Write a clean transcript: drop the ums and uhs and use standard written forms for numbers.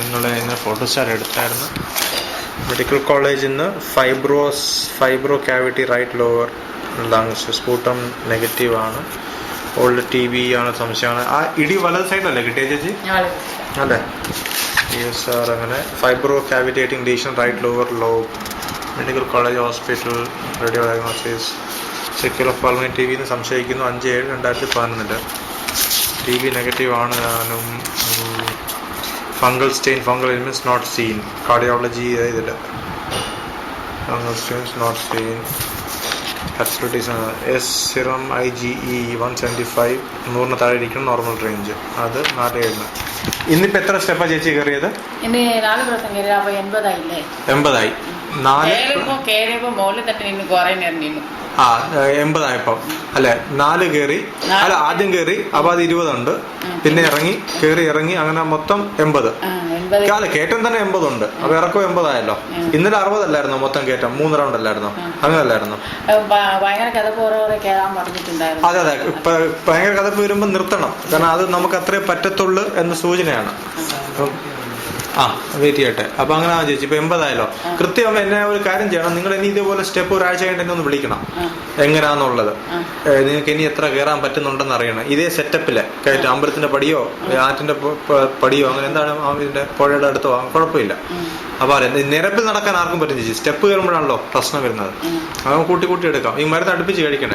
നിങ്ങൾ ഇന്ന് ഫോട്ടോസ്റ്റാറ്റ് എടുത്തായിരുന്നു. മെഡിക്കൽ കോളേജിൽ നിന്ന് fibro cavity right lower lungs sputum negative ആണ്. ഓൾഡ് TB ആണ് സംശയമാണ്. ആ ഇടി വലത് സൈഡിലല്ലേ കിട്ടിയ ചേച്ചി? അല്ലേ? Yes sir. അങ്ങനെ fibro cavitating lesion right lower lobe, medical college hospital, radio diagnosis, secure of pulmonary TB എന്ന് സംശയിക്കുന്നു. 5/7/2011. TB നെഗറ്റീവ് ആണ്. ഞാനും fungal elements not seen. Cardiology ഇതില് fungal stains not seen. Facilities serum IgE 175 100 താഴെ ഇരിക്കണം. Normal range അത് 4/7. ഇന്നിപ്പോ എത്ര സ്റ്റെപ്പാ ചേച്ചി കയറിയത്? 80 ആയി. 80 ആയപ്പം അല്ലെ? 4 കയറി. അല്ല, ആദ്യം കയറി, അപ്പൊ അത് 20 ഉണ്ട്. പിന്നെ ഇറങ്ങി അങ്ങനെ മൊത്തം 80. അല്ല, കയറ്റം തന്നെ 80 ഉണ്ട്. അപ്പൊ ഇറക്കം 80 ആയല്ലോ. ഇന്നലെ 60 അല്ലായിരുന്നോ മൊത്തം കയറ്റം? 3 റൗണ്ട് അല്ലായിരുന്നോ? അങ്ങനെ അല്ലായിരുന്നോ? അതെ. ഭയങ്കര കഥപ്പ് വരുമ്പോ നിർത്തണം. കാരണം അത് നമുക്ക് അത്രേ പറ്റത്തുള്ളൂ എന്ന സൂചനയാണ്. വെയിറ്റ് ചെയ്യട്ടെ. അപ്പൊ അങ്ങനെ ചേച്ചി ഇപ്പൊ 80 ആയല്ലോ. കൃത്യം എന്നെ ഒരു കാര്യം ചെയ്യണം. നിങ്ങൾ ഇനി ഇതേപോലെ സ്റ്റെപ്പ് ഒരാഴ്ച കഴിഞ്ഞിട്ട് എന്നെ ഒന്ന് വിളിക്കണം, എങ്ങനെയാന്നുള്ളത്. നിങ്ങൾക്ക് ഇനി എത്ര കയറാൻ പറ്റുന്നുണ്ടെന്ന് അറിയണം. ഇതേ സെറ്റപ്പില് കയറ്റം, അമ്പലത്തിന്റെ പടിയോ ആറ്റിന്റെ പടിയോ അങ്ങനെ എന്താണ് ഇതിന്റെ പുഴയുടെ അടുത്തോ കുഴപ്പമില്ല. അപ്പൊ നിരപ്പിൽ നടക്കാൻ ആർക്കും പറ്റും ചേച്ചി. സ്റ്റെപ്പ് കയറുമ്പോഴാണല്ലോ പ്രശ്നം വരുന്നത്. അത് കൂട്ടി എടുക്കാം. ഈ മരുന്ന് അടുപ്പിച്ച് കഴിക്കണേ.